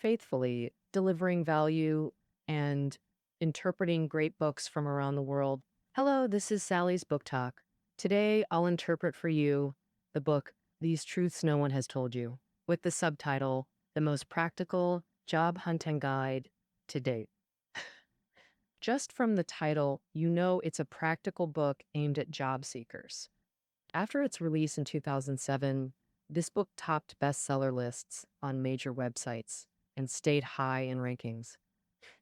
faithfully, delivering value and interpreting great books from around the world. Hello, this is Sally's Book Talk. Today, I'll interpret for you the book, These Truths No One Has Told You, with the subtitle, The Most Practical Job Hunting Guide to Date. Just from the title, you know it's a practical book aimed at job seekers. After its release in 2007, this book topped bestseller lists on major websites and stayed high in rankings.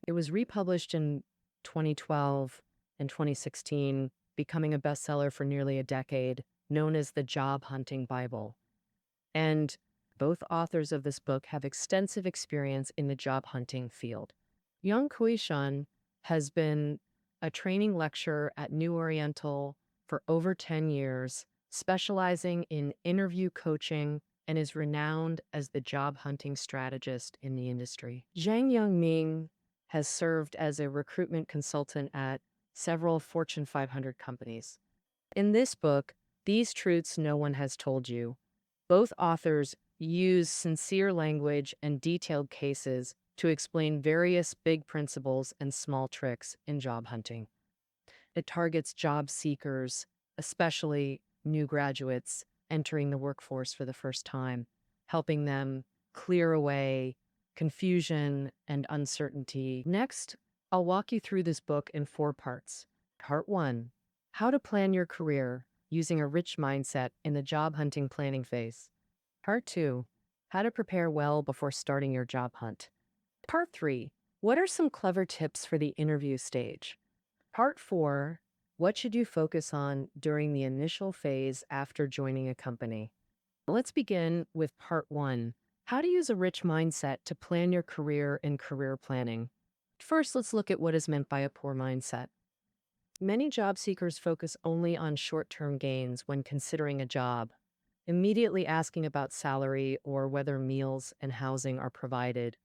It was republished in 2012 and 2016, becoming a bestseller for nearly a decade, known as the Job Hunting Bible. And both authors of this book have extensive experience in the job hunting field. Young Kuishan has been a training lecturer at New Oriental for over 10 years, specializing in interview coaching, and is renowned as the job hunting strategist in the industry. Zhang Yongming has served as a recruitment consultant at several Fortune 500 companies. In this book, These Truths No One Has Told You, both authors use sincere language and detailed cases to explain various big principles and small tricks in job hunting. It targets job seekers, especially new graduates entering the workforce for the first time, helping them clear away confusion and uncertainty. Next, I'll walk you through this book in 4 parts. Part 1, How to Plan Your Career Using a Rich Mindset in the Job Hunting Planning Phase. Part 2, How to Prepare Well Before Starting Your Job Hunt. Part 3, What are some clever tips for the interview stage? Part 4, What should you focus on during the initial phase after joining a company? Let's begin with Part 1, How to Use a Rich Mindset to Plan Your Career in Career Planning. First, let's look at what is meant by a poor mindset. Many job seekers focus only on short-term gains when considering a job, immediately asking about salary or whether meals and housing are provided.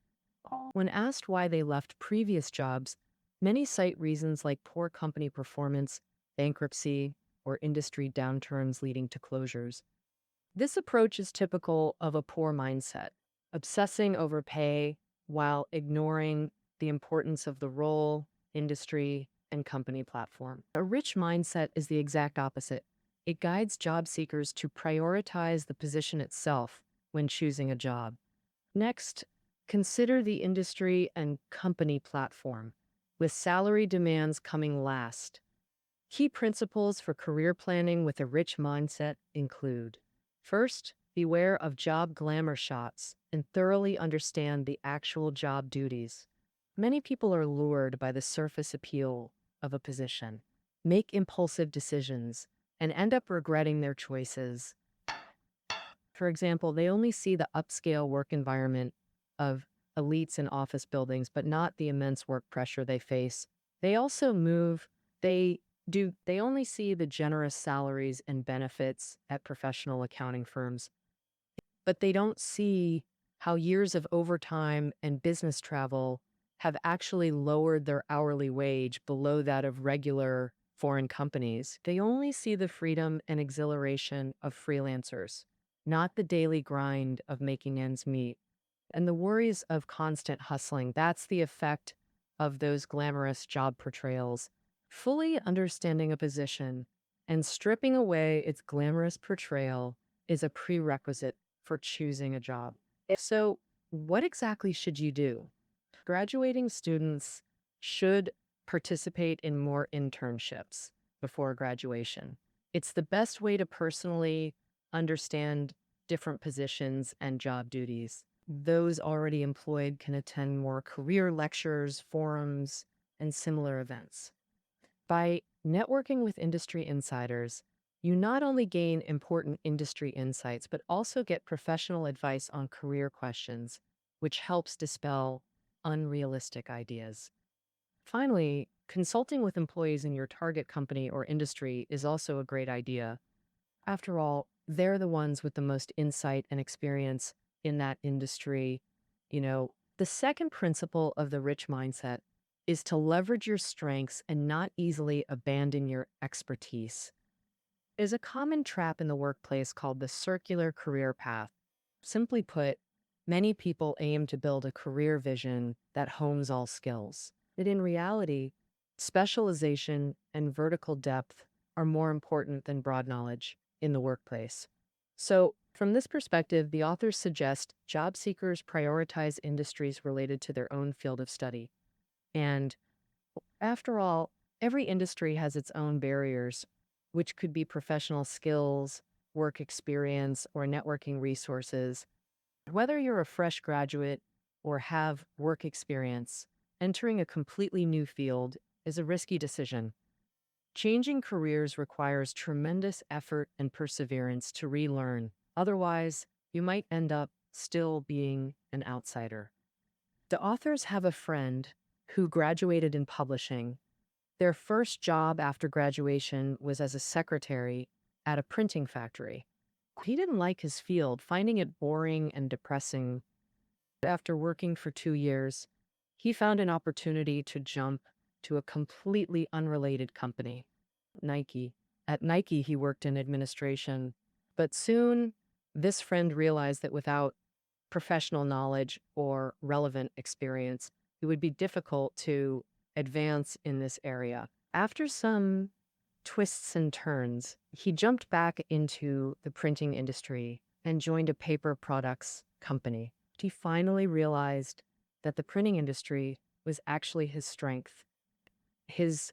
When asked why they left previous jobs, many cite reasons like poor company performance, bankruptcy, or industry downturns leading to closures. This approach is typical of a poor mindset, obsessing over pay while ignoring the importance of the role, industry, and company platform. A rich mindset is the exact opposite. It guides job seekers to prioritize the position itself when choosing a job. Next, consider the industry and company platform, with salary demands coming last. Key principles for career planning with a rich mindset include: first, beware of job glamour shots and thoroughly understand the actual job duties. Many people are lured by the surface appeal of a position, make impulsive decisions, and end up regretting their choices. For example, they only see the upscale work environment of elites in office buildings, but not the immense work pressure they face. They also they only see the generous salaries and benefits at professional accounting firms, but they don't see how years of overtime and business travel have actually lowered their hourly wage below that of regular foreign companies. They only see the freedom and exhilaration of freelancers, not the daily grind of making ends meet. And the worries of constant hustling, that's the effect of those glamorous job portrayals. Fully understanding a position and stripping away its glamorous portrayal is a prerequisite for choosing a job. So, what exactly should you do? Graduating students should participate in more internships before graduation. It's the best way to personally understand different positions and job duties. Those already employed can attend more career lectures, forums, and similar events. By networking with industry insiders, you not only gain important industry insights, but also get professional advice on career questions, which helps dispel unrealistic ideas. Finally, consulting with employees in your target company or industry is also a great idea. After all, they're the ones with the most insight and experience in that industry. The second principle of the rich mindset is to leverage your strengths and not easily abandon your expertise. There's a common trap in the workplace called the circular career path. Simply put, Many people aim to build a career vision that hones all skills. But in reality, specialization and vertical depth are more important than broad knowledge in the workplace. So, from this perspective, the authors suggest job seekers prioritize industries related to their own field of study. And after all, every industry has its own barriers, which could be professional skills, work experience, or networking resources. Whether you're a fresh graduate or have work experience, entering a completely new field is a risky decision. Changing careers requires tremendous effort and perseverance to relearn. Otherwise, you might end up still being an outsider. The authors have a friend who graduated in publishing. Their first job after graduation was as a secretary at a printing factory. He didn't like his field, finding it boring and depressing. After working for 2 years, he found an opportunity to jump to a completely unrelated company, Nike. At Nike, he worked in administration, but soon this friend realized that without professional knowledge or relevant experience, it would be difficult to advance in this area. After some twists and turns, he jumped back into the printing industry and joined a paper products company. He finally realized that the printing industry was actually his strength. His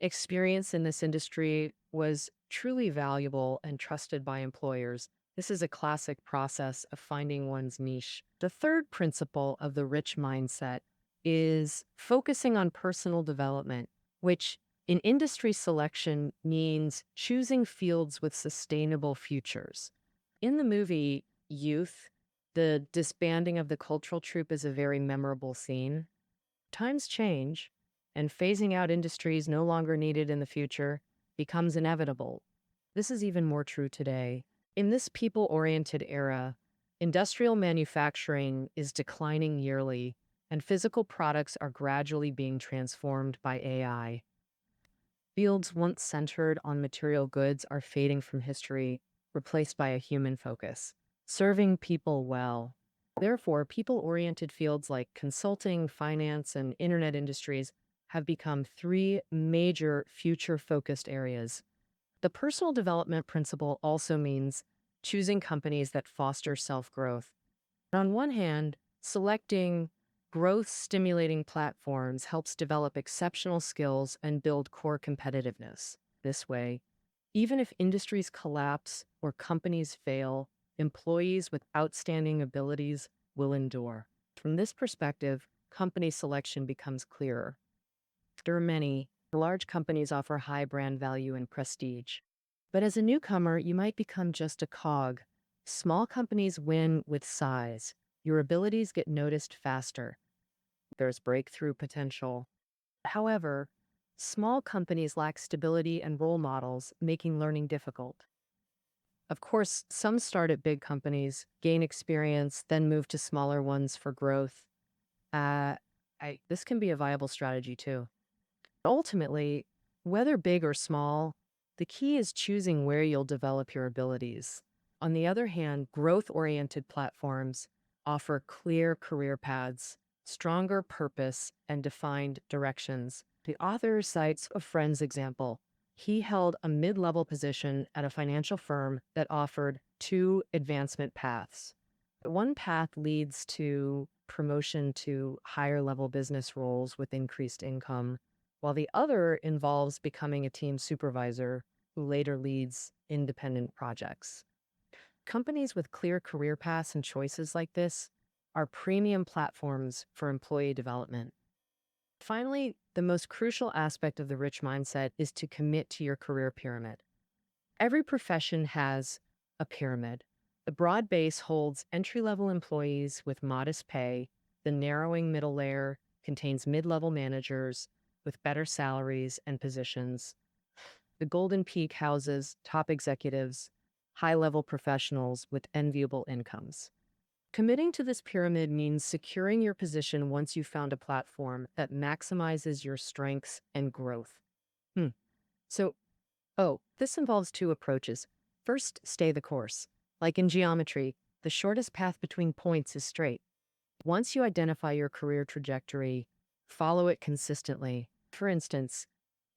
experience in this industry was truly valuable and trusted by employers. This is a classic process of finding one's niche. The third principle of the rich mindset is focusing on personal development, which in industry selection means choosing fields with sustainable futures. In the movie Youth, the disbanding of the cultural troupe is a very memorable scene. Times change, and phasing out industries no longer needed in the future becomes inevitable. This is even more true today. In this people-oriented era, industrial manufacturing is declining yearly, and physical products are gradually being transformed by AI. Fields once centered on material goods are fading from history, replaced by a human focus, serving people well. Therefore, people-oriented fields like consulting, finance, and internet industries have become three major future-focused areas. The personal development principle also means choosing companies that foster self-growth. On one hand, selecting growth-stimulating platforms helps develop exceptional skills and build core competitiveness. This way, even if industries collapse or companies fail, employees with outstanding abilities will endure. From this perspective, company selection becomes clearer. After many, large companies offer high brand value and prestige. But as a newcomer, you might become just a cog. Small companies win with size. Your abilities get noticed faster. There's breakthrough potential. However, small companies lack stability and role models, making learning difficult. Of course, some start at big companies, gain experience, then move to smaller ones for growth. This can be a viable strategy too. Ultimately, whether big or small, the key is choosing where you'll develop your abilities. On the other hand, growth-oriented platforms offer clear career paths, stronger purpose, and defined directions. The author cites a friend's example. He held a mid-level position at a financial firm that offered two advancement paths. One path leads to promotion to higher-level business roles with increased income, while the other involves becoming a team supervisor who later leads independent projects. Companies with clear career paths and choices like this are premium platforms for employee development. Finally, the most crucial aspect of the rich mindset is to commit to your career pyramid. Every profession has a pyramid. The broad base holds entry-level employees with modest pay. The narrowing middle layer contains mid-level managers with better salaries and positions. The golden peak houses top executives, high-level professionals with enviable incomes. Committing to this pyramid means securing your position once you've found a platform that maximizes your strengths and growth. So, this involves two approaches. First, stay the course. Like in geometry, The shortest path between points is straight. Once you identify your career trajectory, follow it consistently. For instance,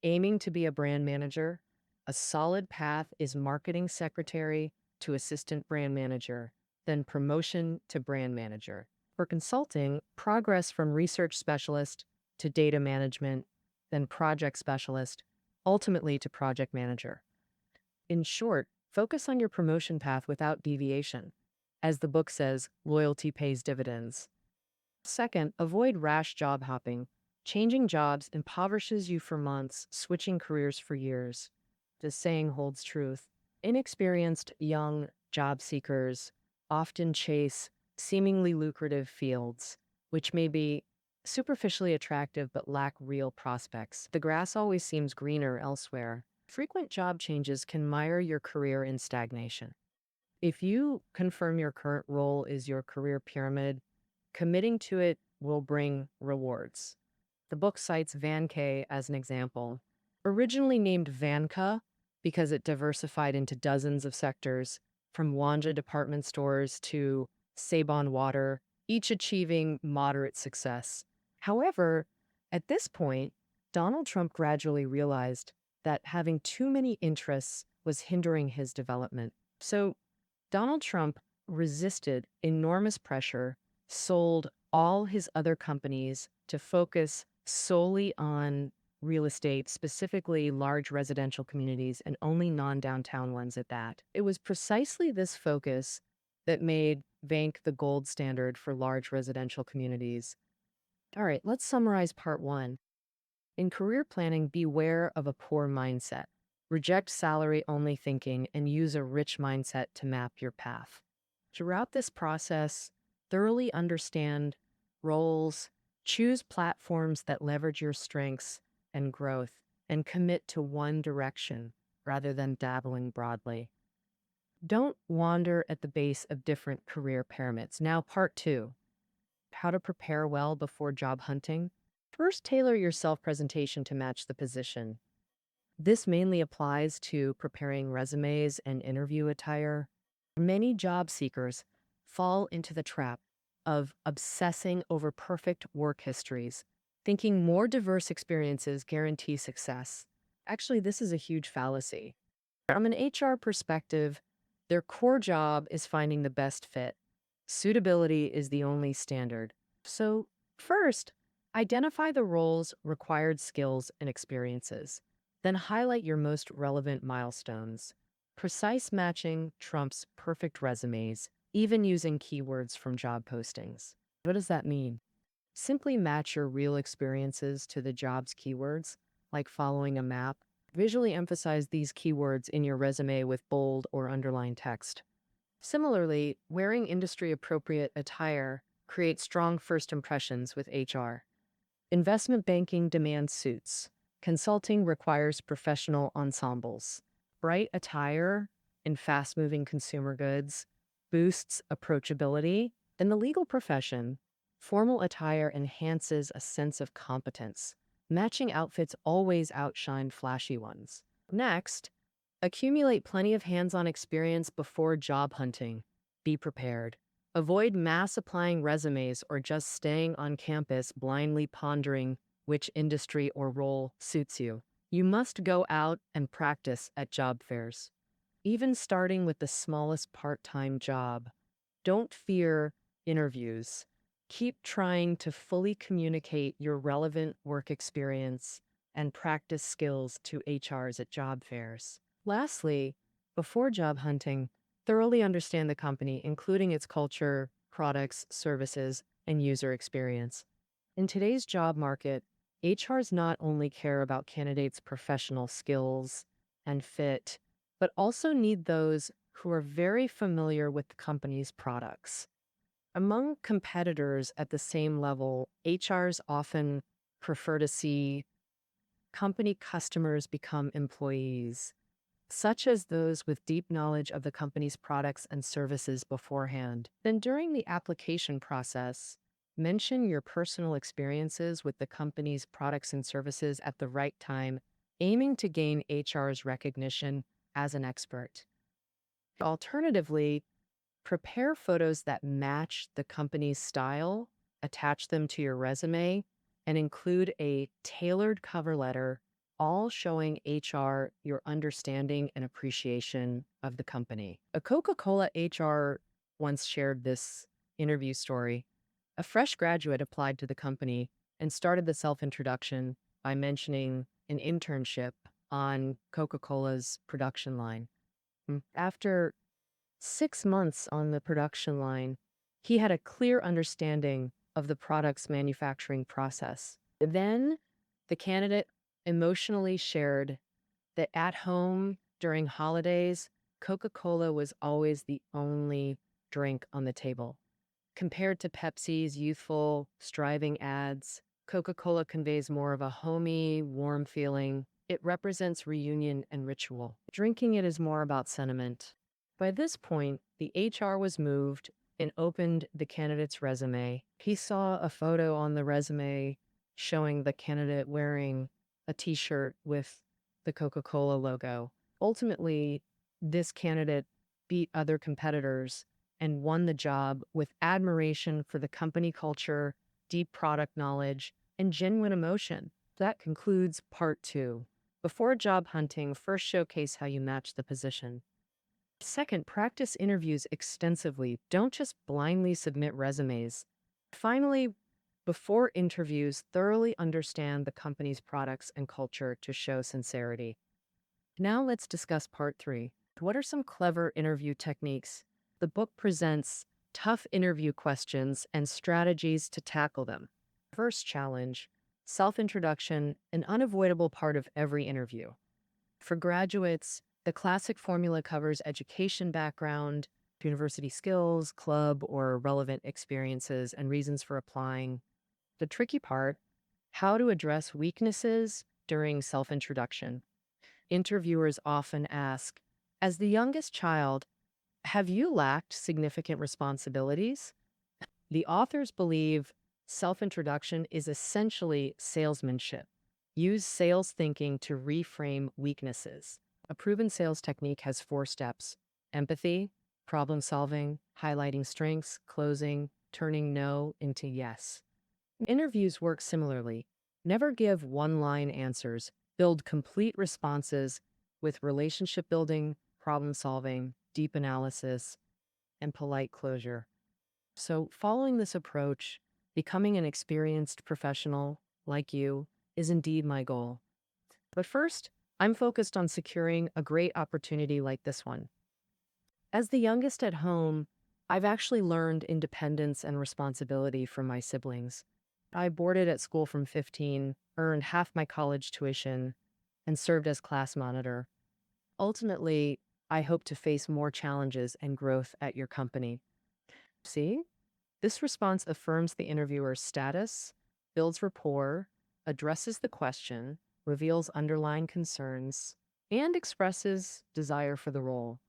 aiming to be a brand manager, a solid path is marketing secretary to assistant brand manager, then promotion to brand manager. For consulting, progress from research specialist to data management, then project specialist, ultimately to project manager. In short, focus on your promotion path without deviation. As the book says, loyalty pays dividends. Second, avoid rash job hopping. Changing jobs impoverishes you for months, switching careers for years. This saying holds truth. Inexperienced young job seekers often chase seemingly lucrative fields, which may be superficially attractive but lack real prospects. The grass always seems greener elsewhere. Frequent job changes can mire your career in stagnation. If you confirm your current role is your career pyramid, committing to it will bring rewards. The book cites Vanke as an example. Originally named Vanka because it diversified into dozens of sectors, from Wanja department stores to Sabon water, each achieving moderate success. However, at this point, Donald Trump gradually realized that having too many interests was hindering his development. So Donald Trump resisted enormous pressure, sold all his other companies to focus solely on real estate, specifically large residential communities and only non-downtown ones at that. It was precisely this focus that made Vank the gold standard for large residential communities. All right, let's summarize part one. In career planning, beware of a poor mindset. Reject salary-only thinking and use a rich mindset to map your path. Throughout this process, thoroughly understand roles, choose platforms that leverage your strengths and growth, and commit to one direction rather than dabbling broadly. Don't wander at the base of different career pyramids. Now, part two, how to prepare well before job hunting. First, tailor your self-presentation to match the position. This mainly applies to preparing resumes and interview attire. Many job seekers fall into the trap of obsessing over perfect work histories, thinking more diverse experiences guarantee success. Actually, this is a huge fallacy. From an HR perspective, their core job is finding the best fit. Suitability is the only standard. So, first, identify the role's required skills and experiences. Then highlight your most relevant milestones. Precise matching trumps perfect resumes, even using keywords from job postings. What does that mean? Simply match your real experiences to the job's keywords, like following a map. Visually emphasize these keywords in your resume with bold or underlined text. Similarly, wearing industry-appropriate attire creates strong first impressions with HR. Investment banking demands suits. Consulting requires professional ensembles. Bright attire in fast-moving consumer goods boosts approachability. In the legal profession, formal attire enhances a sense of competence. Matching outfits always outshine flashy ones. Next, accumulate plenty of hands-on experience before job hunting. Be prepared. Avoid mass applying resumes or just staying on campus blindly pondering which industry or role suits you. You must go out and practice at job fairs. Even starting with the smallest part-time job. Don't fear interviews. Keep trying to fully communicate your relevant work experience and practice skills to HRs at job fairs. Lastly, before job hunting, thoroughly understand the company, including its culture, products, services, and user experience. In today's job market, HRs not only care about candidates' professional skills and fit, but also need those who are very familiar with the company's products. Among competitors at the same level, HRs often prefer to see company customers become employees, such as those with deep knowledge of the company's products and services beforehand. Then during the application process, mention your personal experiences with the company's products and services at the right time, aiming to gain HR's recognition as an expert. Alternatively, Prepare photos that match the company's style, attach them to your resume, and include a tailored cover letter, all showing HR your understanding and appreciation of the company. A Coca-Cola HR once shared this interview story. A fresh graduate applied to the company and started the self-introduction by mentioning an internship on Coca-Cola's production line. After 6 months on the production line, he had a clear understanding of the product's manufacturing process. Then the candidate emotionally shared that at home during holidays, Coca-Cola was always the only drink on the table. Compared to Pepsi's youthful, striving ads, Coca-Cola conveys more of a homey, warm feeling. It represents reunion and ritual. Drinking it is more about sentiment. By this point, the HR was moved and opened the candidate's resume. He saw a photo on the resume showing the candidate wearing a t-shirt with the Coca-Cola logo. Ultimately, this candidate beat other competitors and won the job with admiration for the company culture, deep product knowledge, and genuine emotion. That concludes part 2. Before job hunting, first showcase how you match the position. Second, practice interviews extensively. Don't just blindly submit resumes. Finally, before interviews, thoroughly understand the company's products and culture to show sincerity. Now let's discuss part 3. What are some clever interview techniques? The book presents tough interview questions and strategies to tackle them. First challenge, self-introduction, an unavoidable part of every interview. For graduates, the classic formula covers education background, university skills, club or relevant experiences, and reasons for applying. The tricky part, how to address weaknesses during self-introduction. Interviewers often ask, as the youngest child, have you lacked significant responsibilities? The authors believe self-introduction is essentially salesmanship. Use sales thinking to reframe weaknesses. A proven sales technique has 4 steps: empathy, problem solving, highlighting strengths, closing, turning no into yes. Interviews work similarly. Never give one-line answers. Build complete responses with relationship building, problem solving, deep analysis, and polite closure. So, following this approach, becoming an experienced professional like you is indeed my goal. But first, I'm focused on securing a great opportunity like this one. As the youngest at home, I've actually learned independence and responsibility from my siblings. I boarded at school from 15, earned half my college tuition, and served as class monitor. Ultimately, I hope to face more challenges and growth at your company. See? This response affirms the interviewer's status, builds rapport, addresses the question, reveals underlying concerns, and expresses desire for the role,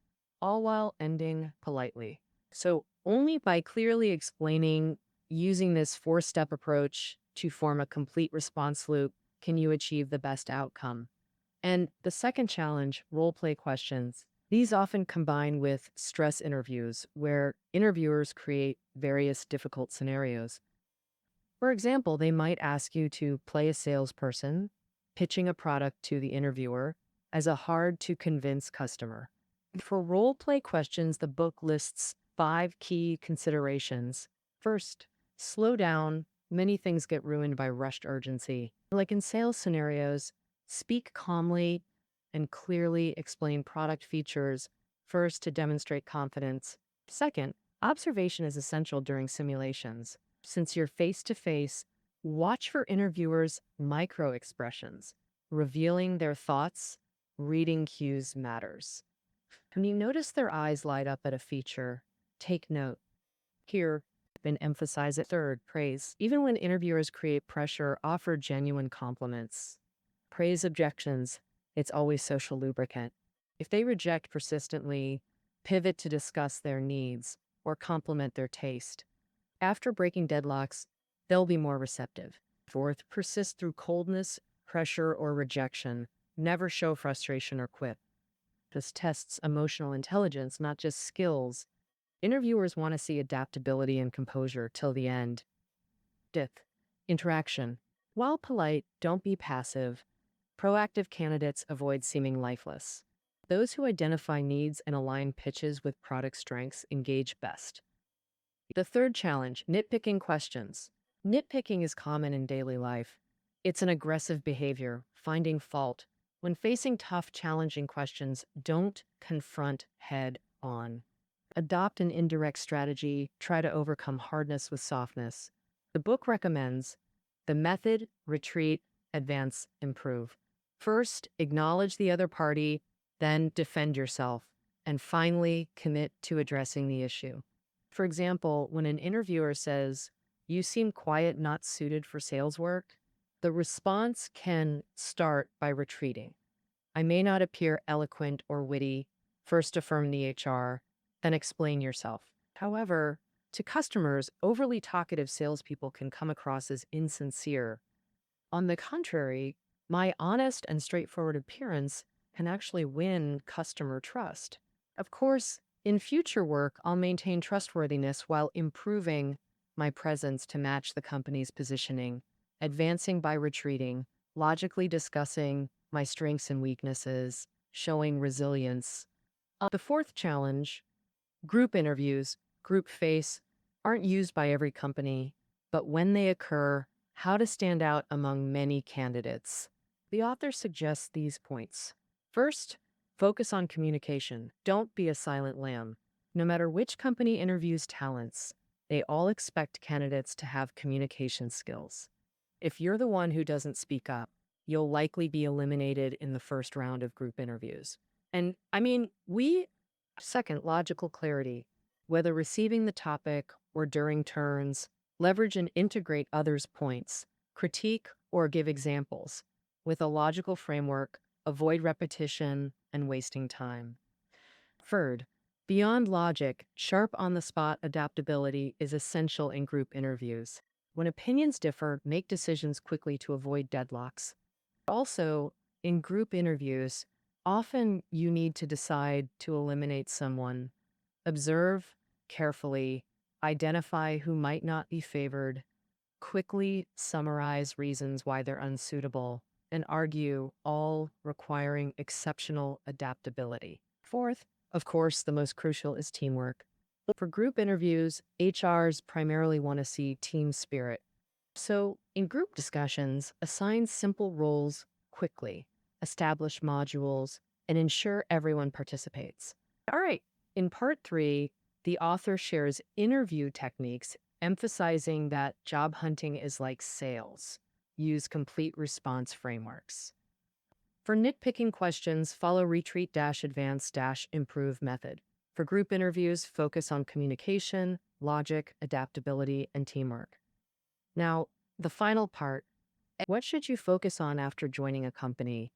all while ending politely. So only by clearly explaining, using this 4-step approach to form a complete response loop, can you achieve the best outcome. And the second challenge, role play questions. These often combine with stress interviews, where interviewers create various difficult scenarios. For example, they might ask you to play a salesperson, pitching a product to the interviewer as a hard-to-convince customer. For role play questions, the book lists 5 key considerations. First, slow down. Many things get ruined by rushed urgency. Like in sales scenarios, speak calmly and clearly explain product features, first to demonstrate confidence. Second, observation is essential during simulations. Since you're face-to-face, watch for interviewers' micro-expressions. Revealing their thoughts, reading cues matters. When you notice their eyes light up at a feature, take note. Here, and emphasize it. Third, praise. Even when interviewers create pressure, offer genuine compliments. Praise objections. It's always social lubricant. If they reject persistently, pivot to discuss their needs or compliment their taste. After breaking deadlocks, they'll be more receptive. Fourth, persist through coldness, pressure, or rejection. Never show frustration or quit. This tests emotional intelligence, not just skills. Interviewers want to see adaptability and composure till the end. Fifth, interaction. While polite, don't be passive. Proactive candidates avoid seeming lifeless. Those who identify needs and align pitches with product strengths engage best. The third challenge, nitpicking questions. Nitpicking is common in daily life. It's an aggressive behavior, finding fault. When facing tough, challenging questions, don't confront head on. Adopt an indirect strategy, try to overcome hardness with softness. The book recommends the method, retreat, advance, improve. First, acknowledge the other party, then defend yourself, and finally, commit to addressing the issue. For example, when an interviewer says, "You seem quiet, not suited for sales work," the response can start by retreating. "I may not appear eloquent or witty." First, affirm the HR, then explain yourself. However, to customers, overly talkative salespeople can come across as insincere. On the contrary, my honest and straightforward appearance can actually win customer trust. Of course, in future work, I'll maintain trustworthiness while improving my presence to match the company's positioning, advancing by retreating, logically discussing my strengths and weaknesses, showing resilience. The fourth challenge, group interviews, group face, aren't used by every company, but when they occur, how to stand out among many candidates. The author suggests these points. First, focus on communication. Don't be a silent lamb. No matter which company interviews talents, they all expect candidates to have communication skills. If you're the one who doesn't speak up, you'll likely be eliminated in the first round of group interviews. Second, logical clarity. Whether receiving the topic or during turns, leverage and integrate others' points, critique or give examples. With a logical framework, avoid repetition and wasting time. Third, beyond logic, sharp on-the-spot adaptability is essential in group interviews. When opinions differ, make decisions quickly to avoid deadlocks. Also, in group interviews, often you need to decide to eliminate someone. Observe carefully, identify who might not be favored, quickly summarize reasons why they're unsuitable, and argue, all requiring exceptional adaptability. Fourth, of course, the most crucial is teamwork. For group interviews, HRs primarily want to see team spirit. So, in group discussions, assign simple roles quickly, establish modules, and ensure everyone participates. All right, in part 3, the author shares interview techniques, emphasizing that job hunting is like sales. Use complete response frameworks. For nitpicking questions, follow retreat-advance-improve method. For group interviews, focus on communication, logic, adaptability, and teamwork. Now, the final part, what should you focus on after joining a company?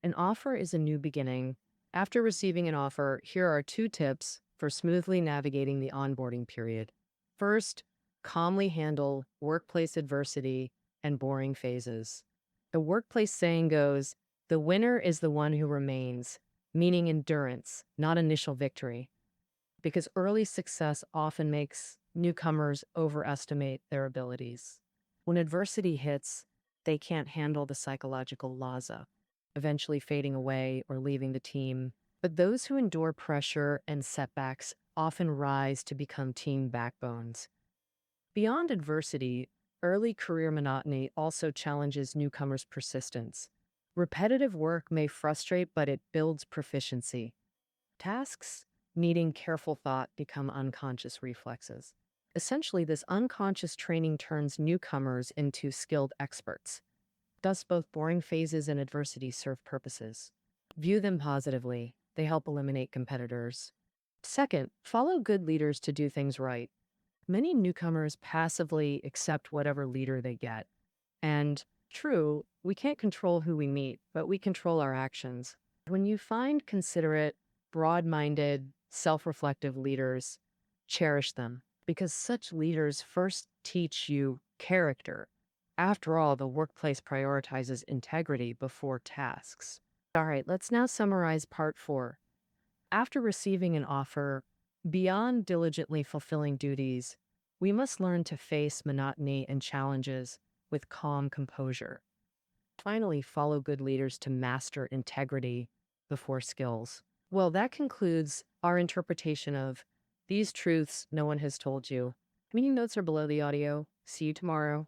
An offer is a new beginning. After receiving an offer, here are 2 tips for smoothly navigating the onboarding period. First, calmly handle workplace adversity and boring phases. The workplace saying goes, "The winner is the one who remains," meaning endurance, not initial victory. Because early success often makes newcomers overestimate their abilities. When adversity hits, they can't handle the psychological laza, eventually fading away or leaving the team. But those who endure pressure and setbacks often rise to become team backbones. Beyond adversity, early career monotony also challenges newcomers' persistence. Repetitive work may frustrate, but it builds proficiency. Tasks needing careful thought become unconscious reflexes. Essentially, this unconscious training turns newcomers into skilled experts. Thus, both boring phases and adversity serve purposes. View them positively. They help eliminate competitors. Second, follow good leaders to do things right. Many newcomers passively accept whatever leader they get. And true, we can't control who we meet, but we control our actions. When you find considerate, broad-minded, self-reflective leaders, cherish them, because such leaders first teach you character. After all, the workplace prioritizes integrity before tasks. All right, let's now summarize part 4. After receiving an offer, Beyond diligently fulfilling duties, we must learn to face monotony and challenges with calm composure. Finally, follow good leaders to master integrity before skills. Well, that concludes our interpretation of these truths no one has told you. Meeting notes are below the audio. See you tomorrow.